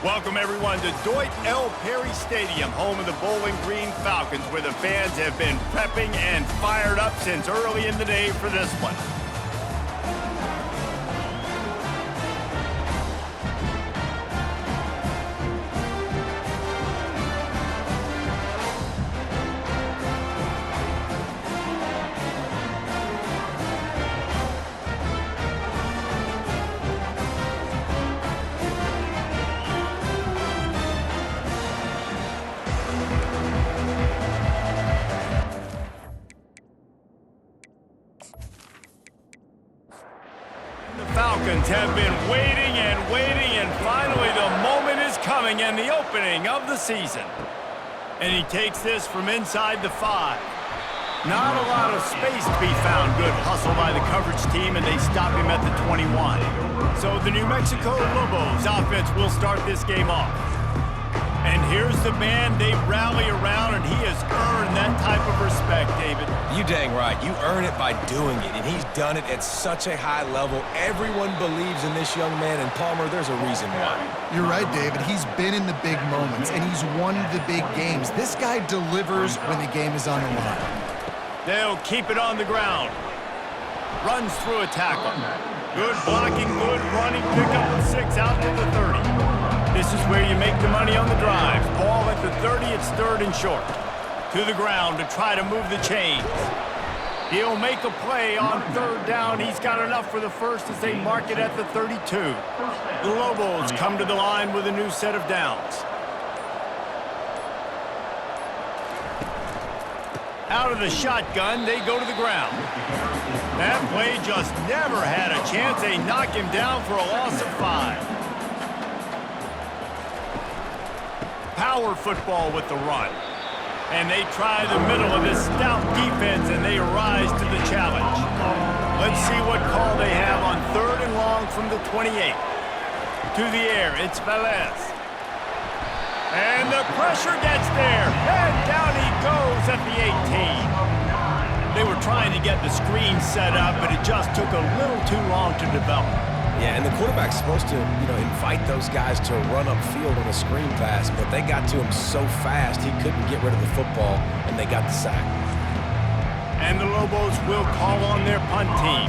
Welcome, everyone, to Deutsch L. Perry Stadium, home of the Bowling Green Falcons, where the fans have been prepping and fired up since early in the day for this one. Falcons have been waiting and finally the moment is coming and the opening of the season. And he takes this from inside the 5. Not a lot of space to be found. Good hustle by the coverage team, and they stop him at the 21. So the New Mexico Lobos offense will start this game off. And here's the man they rally around, and he has earned that type of respect, David. You dang right. You earn it by doing it, and he's done it at such a high level. Everyone believes in this young man, and Palmer, there's a reason why. You're right, David. He's been in the big moments, and he's won the big games. This guy delivers when the game is on the line. They'll keep it on the ground. Runs through a tackle. Good blocking, good running, pick up of 6 out to the 30. This is where you make the money on the drive. Ball at the 30, it's 3rd and short. To the ground to try to move the chains. He'll make a play on 3rd down. He's got enough for the first as they mark it at the 32. The Lobos come to the line with a new set of downs. Out of the shotgun, they go to the ground. That play just never had a chance. They knock him down for a loss of 5. Power football with the run. And they try the middle of this stout defense, and they rise to the challenge. Let's see what call they have on 3rd and long from the 28. To the air, it's Velez. And the pressure gets there, and down he goes at the 18. They were trying to get the screen set up, but it just took a little too long to develop. Yeah, and the quarterback's supposed to, invite those guys to run upfield on a screen pass, but they got to him so fast he couldn't get rid of the football, and they got the sack. And the Lobos will call on their punt team.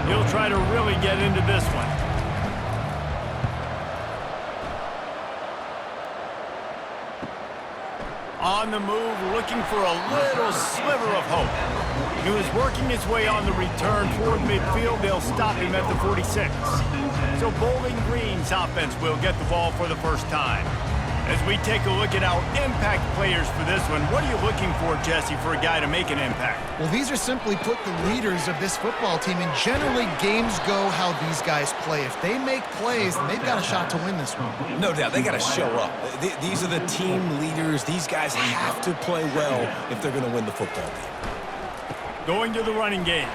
He'll try to really get into this one. On the move, looking for a little sliver of hope. He was working his way on the return toward midfield. They'll stop him at the 46. So Bowling Green's offense will get the ball for the first time. As we take a look at our impact players for this one, what are you looking for, Jesse, for a guy to make an impact? Well, these are simply put the leaders of this football team, and generally games go how these guys play. If they make plays, then they've got a shot to win this one. No doubt. They got to show up. These are the team leaders. These guys have to play well if they're going to win the football game. Going to the running game.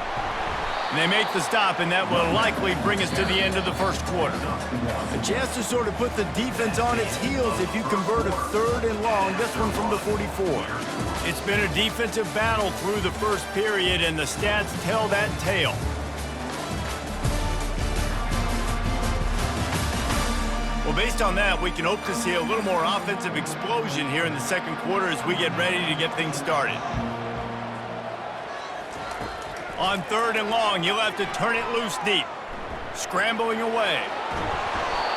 And they make the stop, and that will likely bring us to the end of the first quarter. A chance to sort of put the defense on its heels if you convert a 3rd and long, this one from the 44. It's been a defensive battle through the first period, and the stats tell that tale. Well, based on that, we can hope to see a little more offensive explosion here in the second quarter as we get ready to get things started. On 3rd and long, he'll have to turn it loose deep. Scrambling away.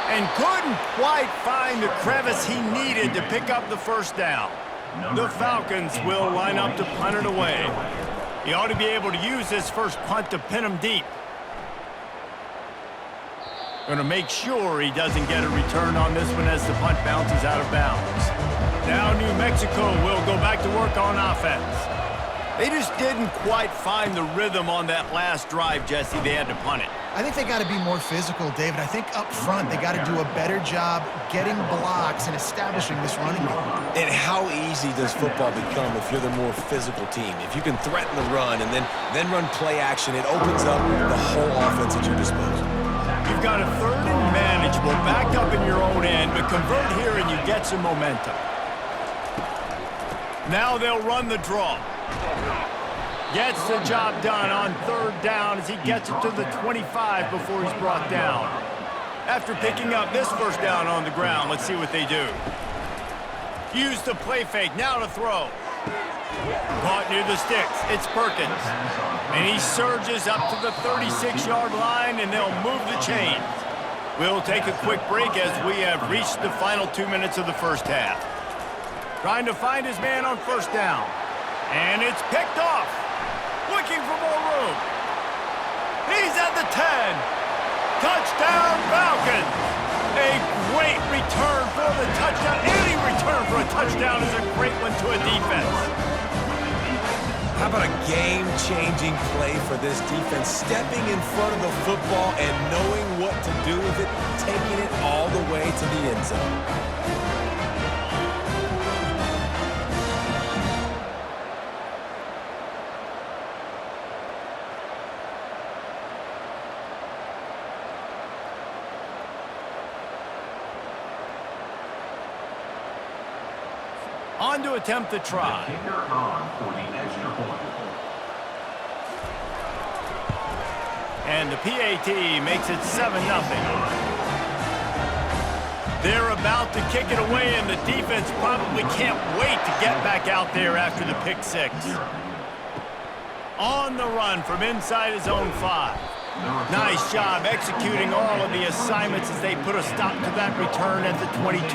And couldn't quite find the crevice he needed to pick up the first down. The Falcons will line up to punt it away. He ought to be able to use this first punt to pin him deep. Going to make sure he doesn't get a return on this one as the punt bounces out of bounds. Now New Mexico will go back to work on offense. They just didn't quite find the rhythm on that last drive, Jesse. They had to punt it. I think they got to be more physical, David. I think up front they got to do a better job getting blocks and establishing this running game. And how easy does football become if you're the more physical team? If you can threaten the run and then run play action, it opens up the whole offense at your disposal. You've got a 3rd and manageable, back up in your own end, but convert here and you get some momentum. Now they'll run the draw. Gets the job done on 3rd down as he gets it to the 25 before he's brought down. After picking up this first down on the ground, let's see what they do. Use the play fake, now to throw. Caught near the sticks, it's Perkins. And he surges up to the 36-yard line, and they'll move the chains. We'll take a quick break as we have reached the final 2 minutes of the first half. Trying to find his man on first down. And it's picked off. Looking for more room. He's at the 10. Touchdown, Falcons. A great return for the touchdown. Any return for a touchdown is a great one to a defense. How about a game-changing play for this defense? Stepping in front of the football and knowing what to do with it, taking it all the way to the end zone. On to attempt the try. And the PAT makes it 7-0. They're about to kick it away, and the defense probably can't wait to get back out there after the pick six. On the run from inside his own 5. Nice job executing all of the assignments as they put a stop to that return at the 22.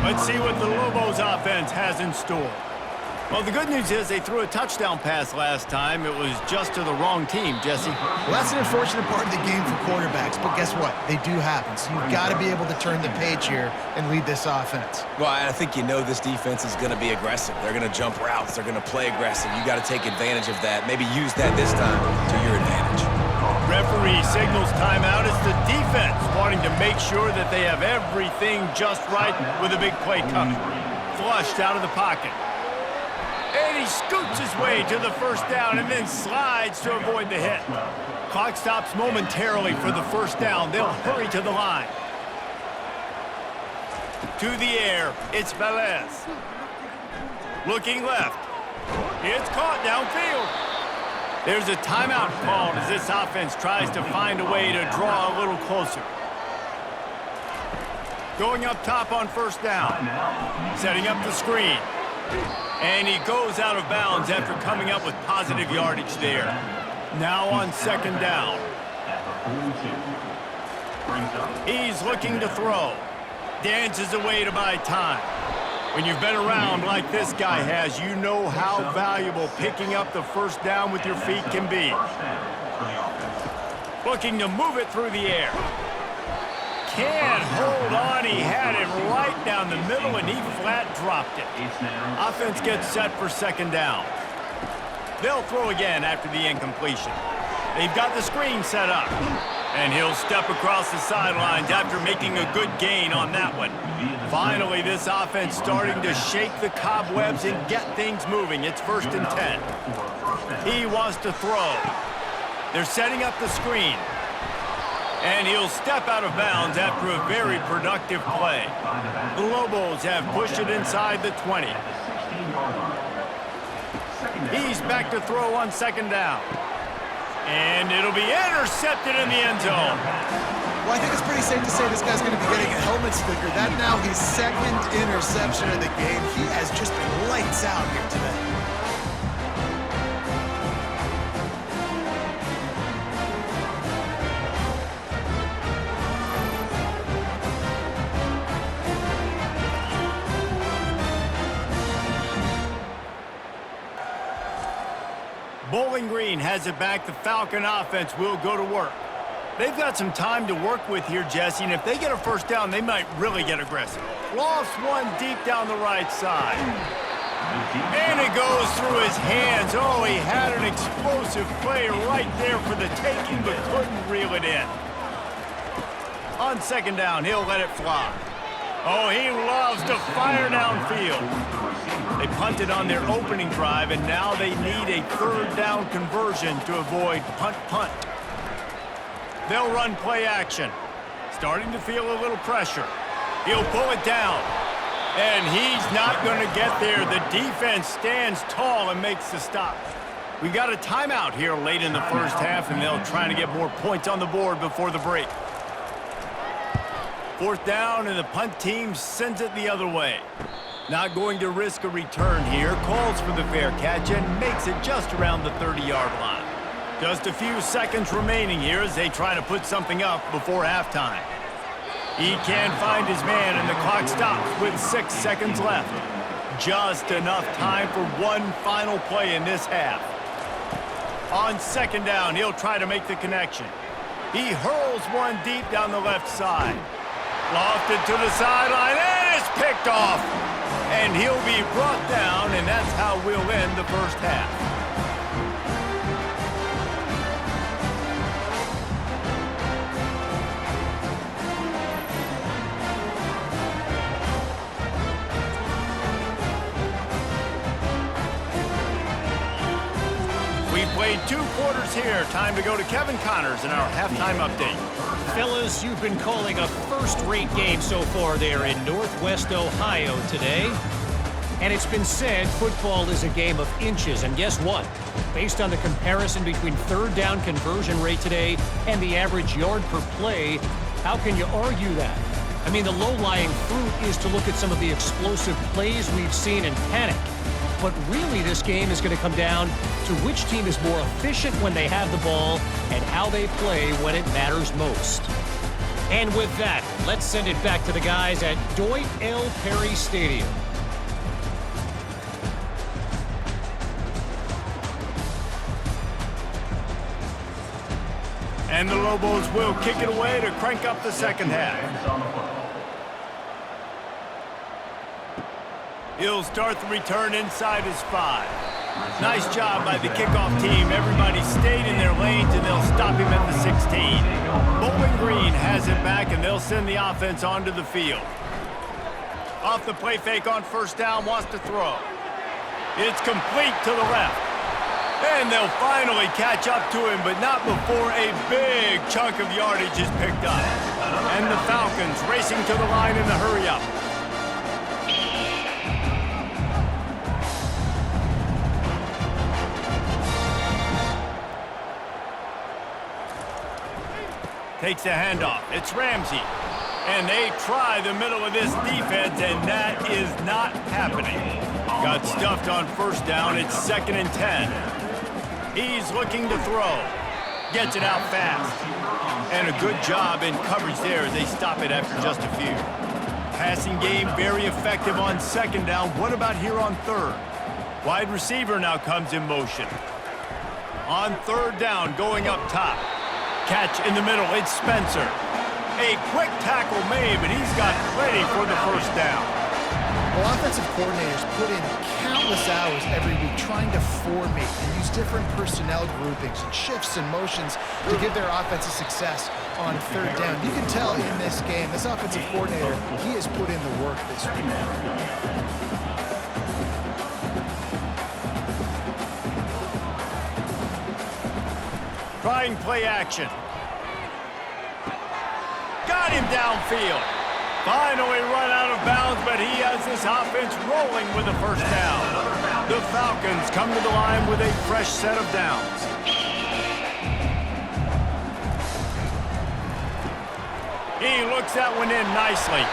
Let's see what the Lobos offense has in store. Well, the good news is they threw a touchdown pass last time. It was just to the wrong team, Jesse. Well, that's an unfortunate part of the game for quarterbacks, but guess what? They do happen, so you've got to be able to turn the page here and lead this offense. Well, I think you know this defense is going to be aggressive. They're going to jump routes. They're going to play aggressive. You got to take advantage of that. Maybe use that this time to your advantage. Referee signals timeout. It's the defense wanting to make sure that they have everything just right with a big play coming. Flushed out of the pocket. And he scoots his way to the first down and then slides to avoid the hit. Clock stops momentarily for the first down. They'll hurry to the line. To the air, it's Velez. Looking left. It's caught downfield. There's a timeout called as this offense tries to find a way to draw a little closer. Going up top on first down. Setting up the screen. And he goes out of bounds after coming up with positive yardage there. Now on second down. He's looking to throw. Dances away to buy time. When you've been around like this guy has, you know how valuable picking up the first down with your feet can be. Looking to move it through the air. Can't hold on. He had it right down the middle, and he flat dropped it. Offense gets set for second down. They'll throw again after the incompletion. They've got the screen set up. And he'll step across the sidelines after making a good gain on that one. Finally, this offense starting to shake the cobwebs and get things moving. It's 1st and 10. He wants to throw. They're setting up the screen. And he'll step out of bounds after a very productive play. The Lobos have pushed it inside the 20. He's back to throw on second down. And it'll be intercepted in the end zone. Well, I think it's pretty safe to say this guy's going to be getting a helmet sticker. That now his second interception of the game. He has just been lights out here today. Bowling Green has it back. The Falcon offense will go to work. They've got some time to work with here, Jesse, and if they get a first down, they might really get aggressive. Lofts one deep down the right side. And it goes through his hands. Oh, he had an explosive play right there for the taking, but couldn't reel it in. On second down, he'll let it fly. Oh, he loves to fire downfield. They punted on their opening drive, and now they need a third down conversion to avoid punt. They'll run play action. Starting to feel a little pressure. He'll pull it down. And he's not going to get there. The defense stands tall and makes the stop. We've got a timeout here late in the first half, and they'll try to get more points on the board before the break. Fourth down, and the punt team sends it the other way. Not going to risk a return here. Calls for the fair catch and makes it just around the 30-yard line. Just a few seconds remaining here as they try to put something up before halftime. He can't find his man, and the clock stops with 6 seconds left. Just enough time for one final play in this half. On second down, he'll try to make the connection. He hurls one deep down the left side. Lofted to the sideline, and it's picked off. And he'll be brought down, and that's how we'll end the first half. We've played 2 quarters here. Time to go to Kevin Connors in our halftime update. Fellas, you've been calling a first-rate game so far there in Northwest Ohio today. And it's been said football is a game of inches. And guess what? Based on the comparison between third down conversion rate today and the average yard per play, how can you argue that? I mean, the low-lying fruit is to look at some of the explosive plays we've seen and panic. But really, this game is going to come down to which team is more efficient when they have the ball and how they play when it matters most. And with that, let's send it back to the guys at Dwight L. Perry Stadium. And the Lobos will kick it away to crank up the second half. He'll start the return inside his 5. Nice job by the kickoff team. Everybody stayed in their lanes, and they'll stop him at the 16. Bowling Green has it back, and they'll send the offense onto the field. Off the play fake on first down, wants to throw. It's complete to the left. And they'll finally catch up to him, but not before a big chunk of yardage is picked up. And the Falcons racing to the line in the hurry-up. Takes a handoff. It's Ramsey. And they try the middle of this defense, and that is not happening. Got stuffed on first down. It's 2nd and 10. He's looking to throw. Gets it out fast. And a good job in coverage there as they stop it after just a few. Passing game very effective on second down. What about here on third? Wide receiver now comes in motion. On third down, going up top. Catch in the middle, it's Spencer. A quick tackle made, but he's got plenty for the first down. Well, offensive coordinators put in countless hours every week trying to formate and use different personnel groupings and shifts and motions to give their offensive success on third down. You can tell in this game, this offensive coordinator, he has put in the work this week. Trying play action. Got him downfield. Finally run out of bounds, but he has this offense rolling with a first down. The Falcons come to the line with a fresh set of downs. He looks that one in nicely.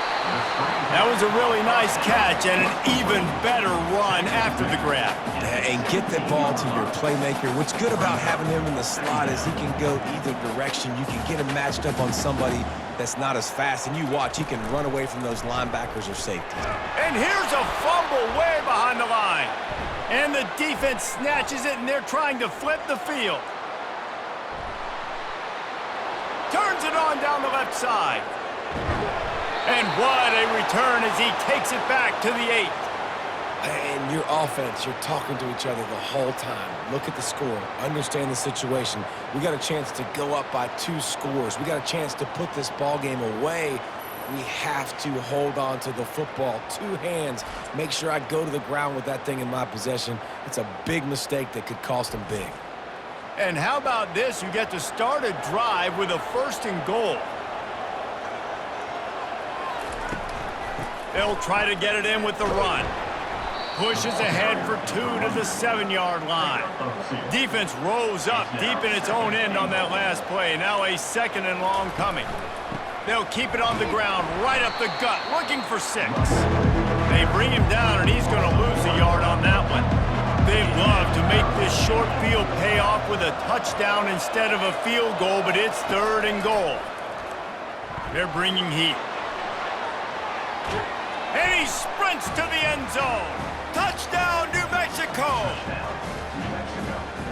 That was a really nice catch and an even better run after the grab. And get the ball to your playmaker. What's good about having him in the slot is he can go either direction. You can get him matched up on somebody that's not as fast, and you watch, he can run away from those linebackers or safeties. And here's a fumble way behind the line. And the defense snatches it, and they're trying to flip the field. Turns it on down the left side. And what a return as he takes it back to the 8. And your offense, you're talking to each other the whole time. Look at the score. Understand the situation. We got a chance to go up by 2 scores. We got a chance to put this ball game away. We have to hold on to the football. 2 hands. Make sure I go to the ground with that thing in my possession. It's a big mistake that could cost them big. And how about this? You get to start a drive with a 1st and goal. They'll try to get it in with the run. Pushes ahead for 2 to the 7-yard line. Defense rose up deep in its own end on that last play. Now a 2nd and long coming. They'll keep it on the ground, right up the gut, looking for 6. They bring him down, and he's going to lose a yard on that one. They love to make this short field pay off with a touchdown instead of a field goal, but it's 3rd and goal. They're bringing heat. And he sprints to the end zone. Touchdown, New Mexico!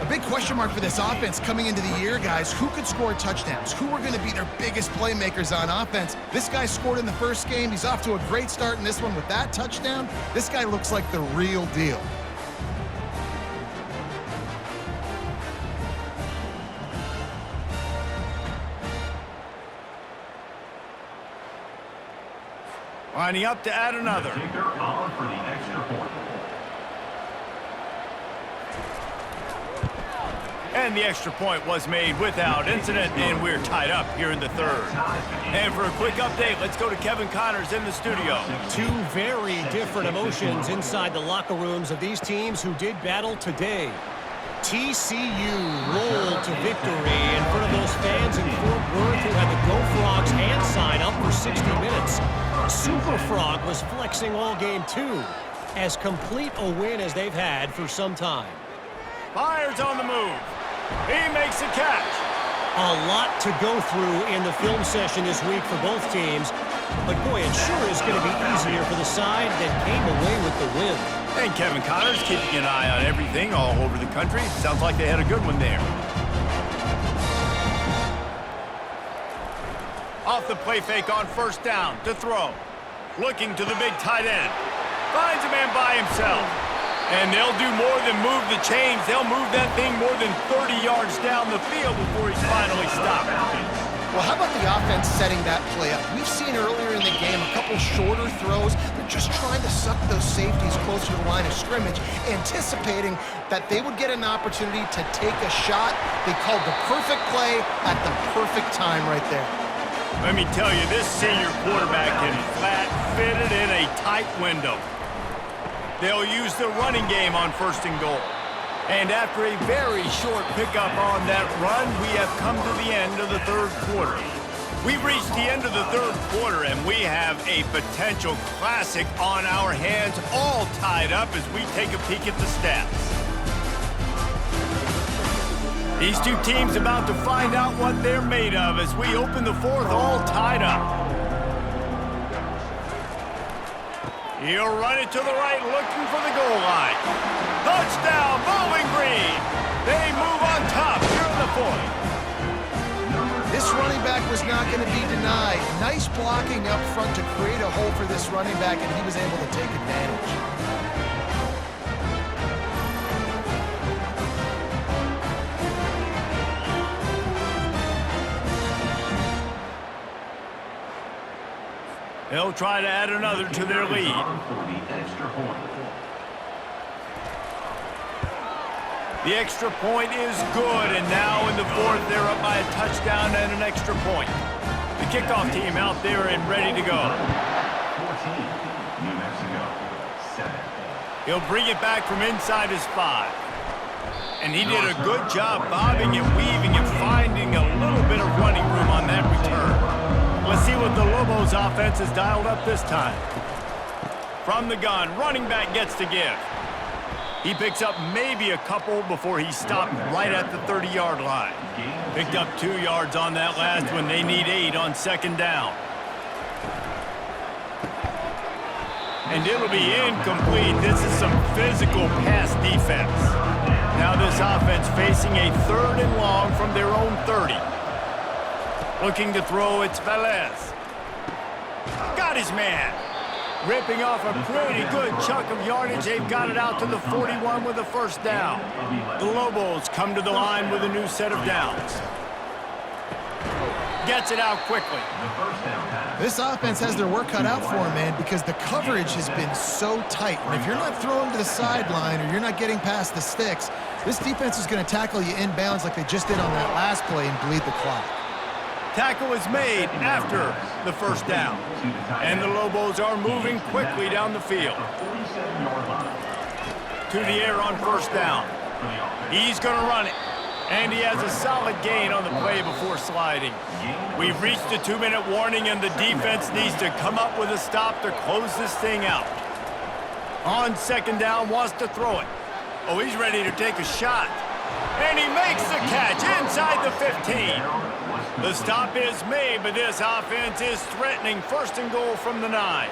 A big question mark for this offense coming into the year, guys. Who could score touchdowns? Who are going to be their biggest playmakers on offense? This guy scored in the first game. He's off to a great start in this one with that touchdown. This guy looks like the real deal. Lining up to add another. And the extra point was made without incident, and we're tied up here in the 3rd. And for a quick update, let's go to Kevin Connors in the studio. 2 very different emotions inside the locker rooms of these teams who did battle today. TCU rolled to victory in front of those fans in Fort Worth who had the Go Frogs hand sign up for 60 minutes. Super Frog was flexing all game, too. As complete a win as they've had for some time. Fires on the move. He makes a catch. A lot to go through in the film session this week for both teams. But boy, it sure is going to be easier for the side that came away with the win. And Kevin Connors keeping an eye on everything all over the country. Sounds like they had a good one there. Off the play fake on 1st down to throw. Looking to the big tight end. Finds a man by himself. And they'll do more than move the chains. They'll move that thing more than 30 yards down the field before he's finally stopped. Well, how about the offense setting that play up? We've seen earlier in the game a couple shorter throws. They're just trying to suck those safeties closer to the line of scrimmage, anticipating that they would get an opportunity to take a shot. They called the perfect play at the perfect time right there. Let me tell you, this senior quarterback can flat fit it in a tight window. They'll use the running game on 1st and goal. And after a very short pickup on that run, we have come to the end of the 3rd quarter. We've reached the end of the 3rd quarter, and we have a potential classic on our hands, all tied up as we take a peek at the stats. These 2 teams about to find out what they're made of as we open the 4th all tied up. He'll run it to the right, looking for the goal line. Touchdown, Bowling Green. They move on top here in the 4th. This running back was not going to be denied. Nice blocking up front to create a hole for this running back, and he was able to take advantage. They'll try to add another to their lead. The extra point is good, and now in the 4th, they're up by a touchdown and an extra point. The kickoff team out there and ready to go. 14, New Mexico, 7. He'll bring it back from inside his 5. And he did a good job bobbing and weaving and finding a little bit of running room on that return. Let's see what the Lobos offense has dialed up this time. From the gun, running back gets to give. He picks up maybe a couple before he stopped right at the 30-yard line. Picked up 2 yards on that last one. They need 8 on 2nd down. And it'll be incomplete. This is some physical pass defense. Now this offense facing a 3rd and long from their own 30. Looking to throw, it's Velez. Got his man. Ripping off a pretty good chunk of yardage. They've got it out to the 41 with a 1st down. The Lobos come to the line with a new set of downs. Gets it out quickly. This offense has their work cut out for them, man, because the coverage has been so tight. And if you're not throwing to the sideline or you're not getting past the sticks, this defense is going to tackle you inbounds like they just did on that last play and bleed the clock. Tackle is made after the 1st down. And the Lobos are moving quickly down the field. To the air on 1st down. He's going to run it. And he has a solid gain on the play before sliding. We've reached the 2-minute warning, and the defense needs to come up with a stop to close this thing out. On second down, wants to throw it. Oh, he's ready to take a shot. And he makes the catch inside the 15. The stop is made, but this offense is threatening first and goal from the 9.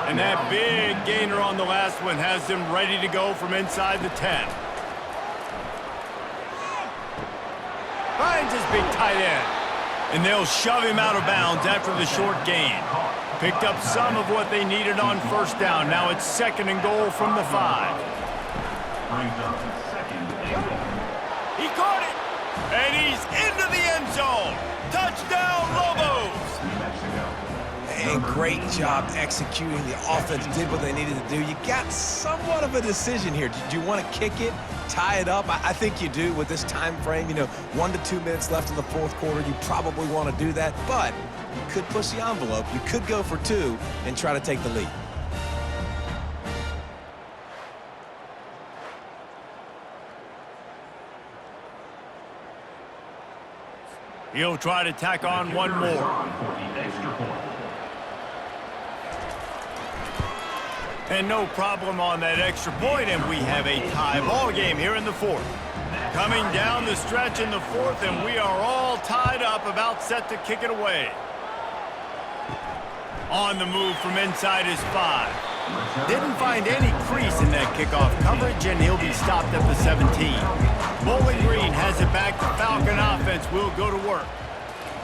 And that big gainer on the last one has them ready to go from inside the 10. Finds his big tight end. And they'll shove him out of bounds after the short gain. Picked up some of what they needed on first down. Now it's second and goal from the 5. Brings up second and goal. He caught it. And he's into the end zone. Touchdown, Lobos! New Mexico. And great job executing. The offense did what they needed to do. You got somewhat of a decision here. Do you want to kick it, tie it up? I think you do with this time frame. 1 to 2 minutes left in the fourth quarter. You probably want to do that, but you could push the envelope. You could go for 2 and try to take the lead. He'll try to tack on one more. For the extra point. And no problem on that extra point, and we have a tie ball game here in the 4th. Coming down the stretch in the 4th, and we are all tied up, about set to kick it away. On the move from inside his 5. Didn't find any crease in that kickoff coverage, and he'll be stopped at the 17. Bowling Green has it back. The Falcon offense will go to work.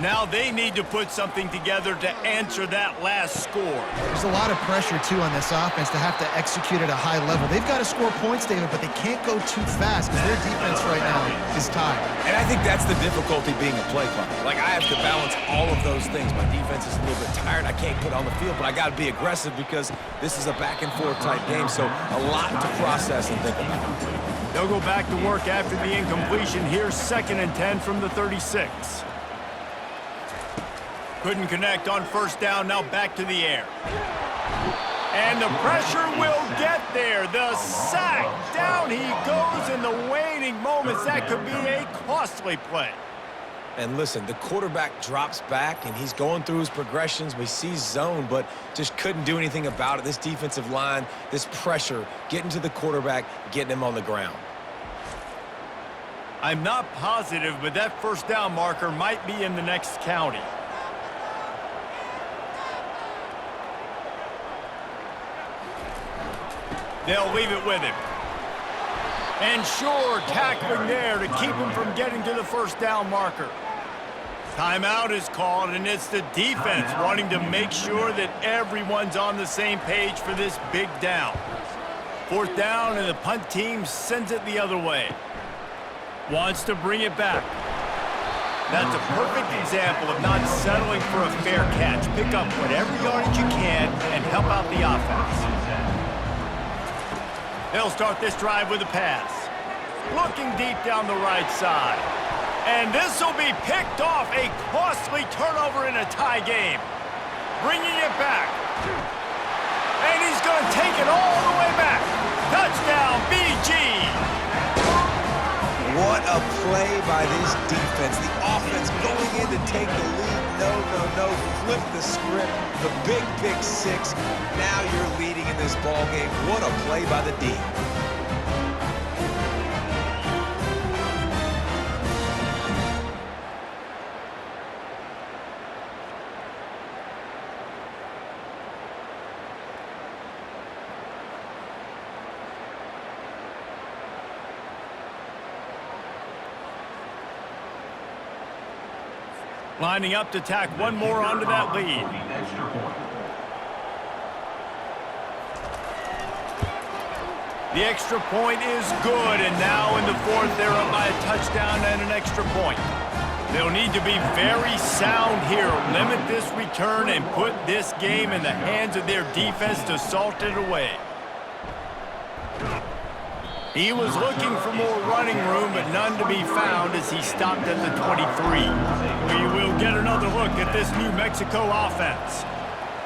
Now they need to put something together to answer that last score. There's a lot of pressure, too, on this offense to have to execute at a high level. They've got to score points, David, but they can't go too fast because their defense right now is tied. And I think that's the difficulty being a play caller. Like, I have to balance all of those things. My defense is a little bit tired. I can't put on the field, but I got to be aggressive because this is a back-and-forth type game, so a lot to process and think about. They'll go back to work after the incompletion. Here's second and 10 from the 36. Couldn't connect on first down, now back to the air. And the pressure will get there. The sack, down he goes in the waning moments. That could be a costly play. And listen, the quarterback drops back, and he's going through his progressions. We see zone, but just couldn't do anything about it. This defensive line, this pressure, getting to the quarterback, getting him on the ground. I'm not positive, but that first down marker might be in the next county. They'll leave it with him. And sure, tackling there to keep him from getting to the first down marker. Timeout is called, and it's the defense wanting to make sure that everyone's on the same page for this big down. Fourth down, and the punt team sends it the other way. Wants to bring it back. That's a perfect example of not settling for a fair catch. Pick up whatever yardage you can and help out the offense. They'll start this drive with a pass. Looking deep down the right side. And this will be picked off. A costly turnover in a tie game. Bringing it back. And he's going to take it all the way back. Touchdown, BG. What a play by this defense. The offense going in to take the lead. No. Flip the script. The big pick 6. Now you're leading in this ball game. What a play by the D. Lining up to tack one more onto that lead. The extra point is good, and now in the 4th, they're up by a touchdown and an extra point. They'll need to be very sound here, limit this return, and put this game in the hands of their defense to salt it away. He was looking for more running room, but none to be found as he stopped at the 23. We will get another look at this New Mexico offense.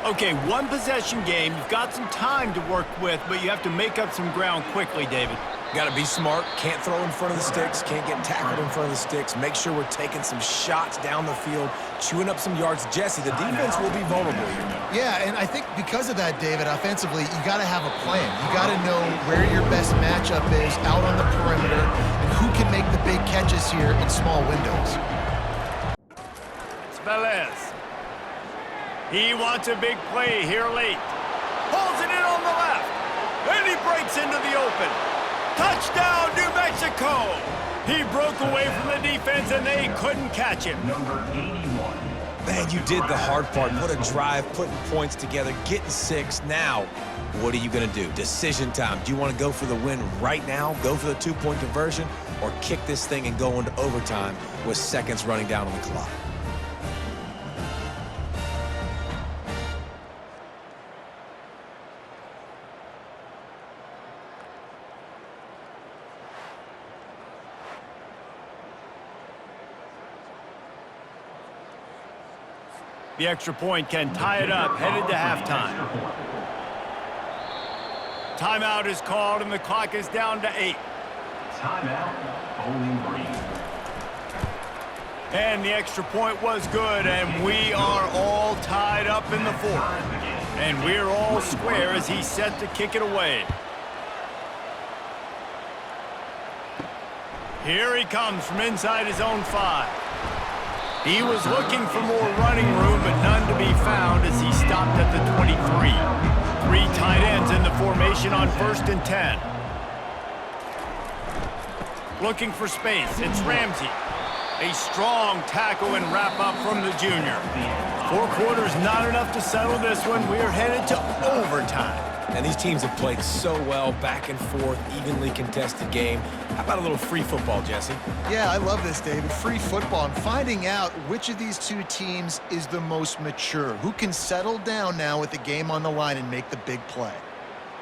Okay, one possession game. You've got some time to work with, but you have to make up some ground quickly, David. Got to be smart. Can't throw in front of the sticks. Can't get tackled in front of the sticks. Make sure we're taking some shots down the field, chewing up some yards. Jesse, the defense will be vulnerable here. Yeah, and I think because of that, David, offensively, you got to have a plan. You got to know where your best matchup is out on the perimeter and who can make the big catches here in small windows. Velez. He wants a big play here late. Pulls it in on the left. And he breaks into the open. Touchdown, New Mexico! He broke away from the defense, and they couldn't catch him. Number 81. Man, you did the hard part. What a drive, putting points together, getting 6. Now, what are you going to do? Decision time. Do you want to go for the win right now, go for the 2-point conversion, or kick this thing and go into overtime with seconds running down on the clock? The extra point can tie it up, headed to halftime. Timeout is called, and the clock is down to 8. Timeout, Bowling Green. And the extra point was good, and we are all tied up in the fourth. And we're all square as he's set to kick it away. Here he comes from inside his own 5. He was looking for more running room, but none to be found as he stopped at the 23. 3 tight ends in the formation on 1st and 10. Looking for space, it's Ramsey. A strong tackle and wrap-up from the junior. 4 quarters not enough to settle this one. We're headed to overtime. And these teams have played so well, back and forth, evenly contested game. How about a little free football, Jesse? Yeah, I love this, David. Free football. I'm finding out which of these two teams is the most mature, who can settle down now with the game on the line and make the big play.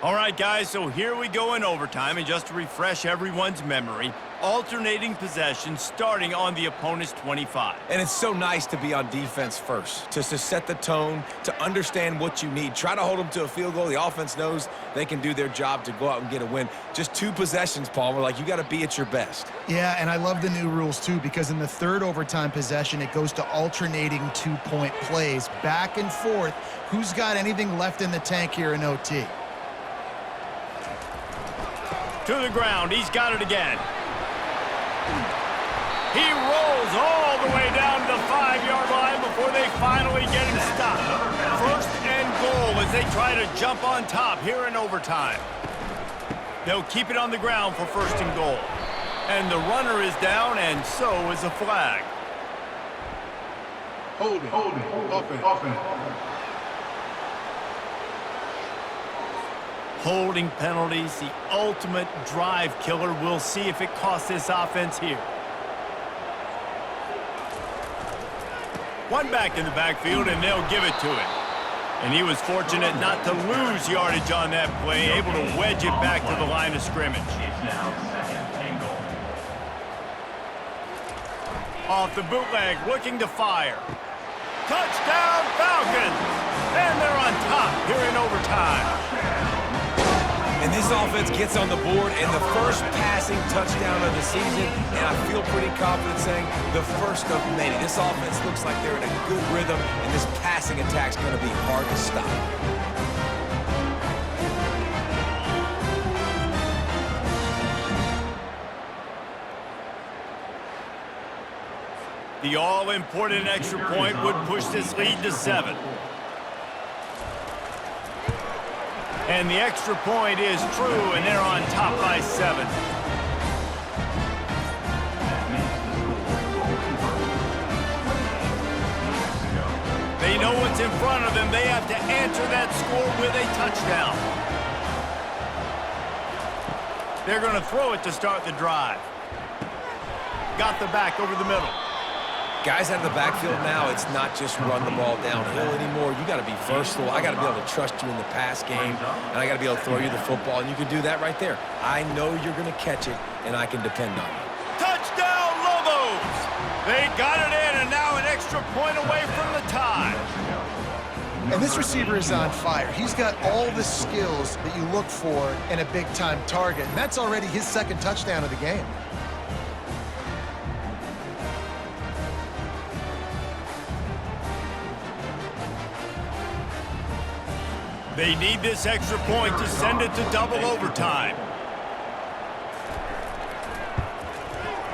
All right, guys, so here we go in overtime, and just to refresh everyone's memory, alternating possession starting on the opponent's 25. And it's so nice to be on defense first, to set the tone, to understand what you need. Try to hold them to a field goal. The offense knows they can do their job to go out and get a win. Just 2 possessions, Paul. We're like, you got to be at your best. Yeah, and I love the new rules, too, because in the 3rd overtime possession, it goes to alternating 2-point plays, back and forth. Who's got anything left in the tank here in OT? To the ground, he's got it again. He rolls all the way down to the 5-yard line before they finally get him stopped. 1st and goal as they try to jump on top here in overtime. They'll keep it on the ground for 1st and goal. And the runner is down, and so is a flag. Holding. Offense. Holding penalties, the ultimate drive killer. We'll see if it costs this offense here. 1 back in the backfield, and they'll give it to him. And he was fortunate not to lose yardage on that play, able to wedge it back to the line of scrimmage. It's now 2nd and goal. Off the bootleg, looking to fire. Touchdown, Falcons! And they're on top here in overtime. And this offense gets on the board, and the first passing touchdown of the season, and I feel pretty confident saying the first of many. This offense looks like they're in a good rhythm, and this passing attack's going to be hard to stop. The all-important extra point would push this lead to 7. And the extra point is true, and they're on top by 7. They know what's in front of them. They have to answer that score with a touchdown. They're going to throw it to start the drive. Got the back over the middle. Guys out of the backfield now, it's not just run the ball downhill anymore. You got to be versatile. I got to be able to trust you in the pass game, and I got to be able to throw you the football, and you can do that right there. I know you're going to catch it, and I can depend on you. Touchdown, Lobos! They got it in, and now an extra point away from the tie. And this receiver is on fire. He's got all the skills that you look for in a big-time target. And that's already his second touchdown of the game. They need this extra point to send it to double overtime.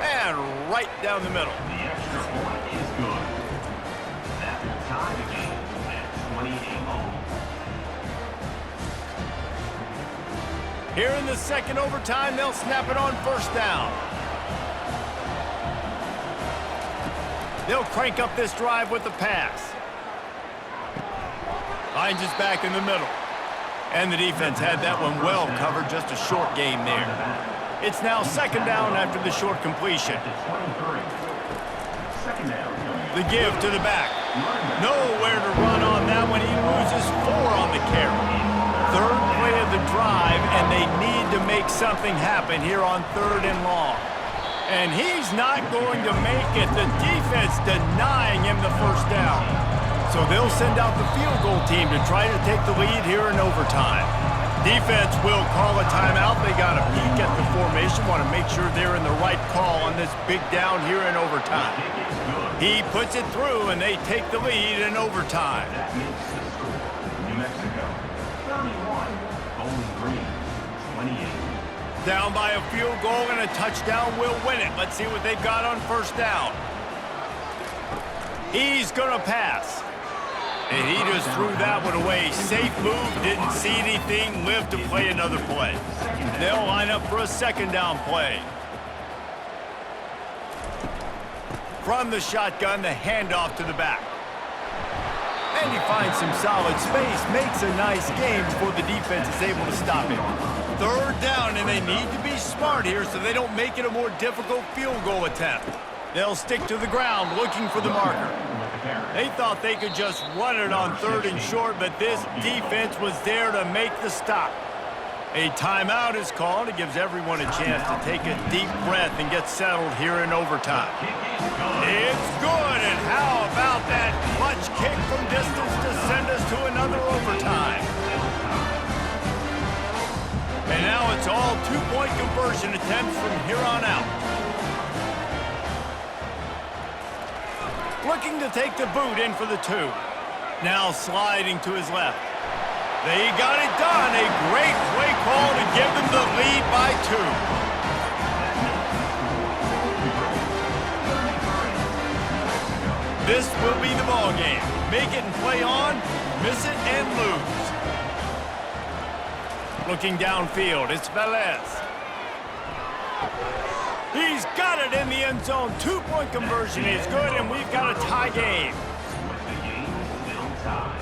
And right down the middle. The extra point is good. That will tie the game at 28 all. Here in the second overtime, they'll snap it on first down. They'll crank up this drive with the pass. Finds his back in the middle. And the defense had that one well covered, just a short game there. It's now second down after the short completion. The give to the back. Nowhere to run on that one. He loses 4 on the carry. Third play of the drive, and they need to make something happen here on 3rd and long. And he's not going to make it. The defense denying him the first down. So they'll send out the field goal team to try to take the lead here in overtime. Defense will call a timeout. They got a peek at the formation, want to make sure they're in the right call on this big down here in overtime. He puts it through, and they take the lead in overtime. That makes the score. New Mexico, 31. Bowling Green, 28. Down by a field goal and a touchdown will win it. Let's see what they've got on first down. He's going to pass. And he just threw that one away. Safe move, didn't see anything, lived to play another play. They'll line up for a second down play. From the shotgun, the handoff to the back. And he finds some solid space, makes a nice game before the defense is able to stop him. Third down, and they need to be smart here so they don't make it a more difficult field goal attempt. They'll stick to the ground looking for the marker. They thought they could just run it on 3rd and short, but this defense was there to make the stop. A timeout is called. It gives everyone a chance to take a deep breath and get settled here in overtime. It's good, and how about that clutch kick from distance to send us to another overtime? And now it's all 2-point conversion attempts from here on out. Looking to take the boot in for the 2. Now sliding to his left. They got it done. A great play call to give them the lead by 2. This will be the ball game. Make it and play on, miss it and lose. Looking downfield, it's Velez. He's got it in the end zone. 2-point conversion is good, and we've got a tie game. The game still tied.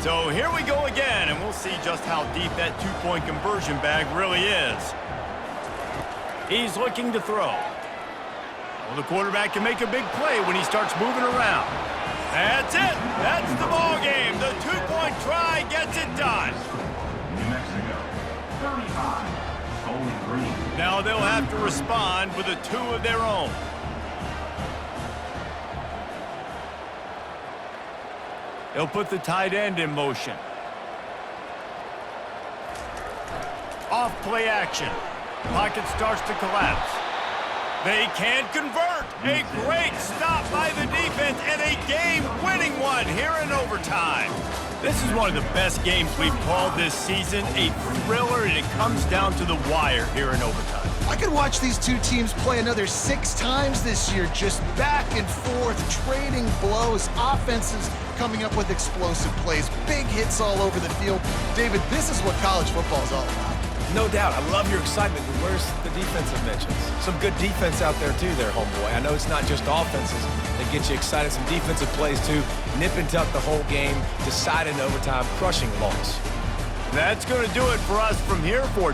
So here we go again, and we'll see just how deep that 2-point conversion bag really is. He's looking to throw. Well, the quarterback can make a big play when he starts moving around. That's it. That's the ball game. The 2-point try gets it done. New Mexico, 35. Bowling Green. Now they'll have to respond with a 2 of their own. They'll put the tight end in motion. Off play action. Pocket starts to collapse. They can't convert. A great stop by the defense and a game-winning one here in overtime. This is one of the best games we've called this season. A thriller, and it comes down to the wire here in overtime. I could watch these two teams play another 6 times this year, just back and forth, trading blows, offenses coming up with explosive plays, big hits all over the field. David, this is what college football is all about. No doubt. I love your excitement. But where's the defensive mentions? Some good defense out there, too, there, homeboy. I know it's not just offenses that get you excited. Some defensive plays, too. Nip and tuck the whole game, decide in overtime, crushing loss. That's going to do it for us from here for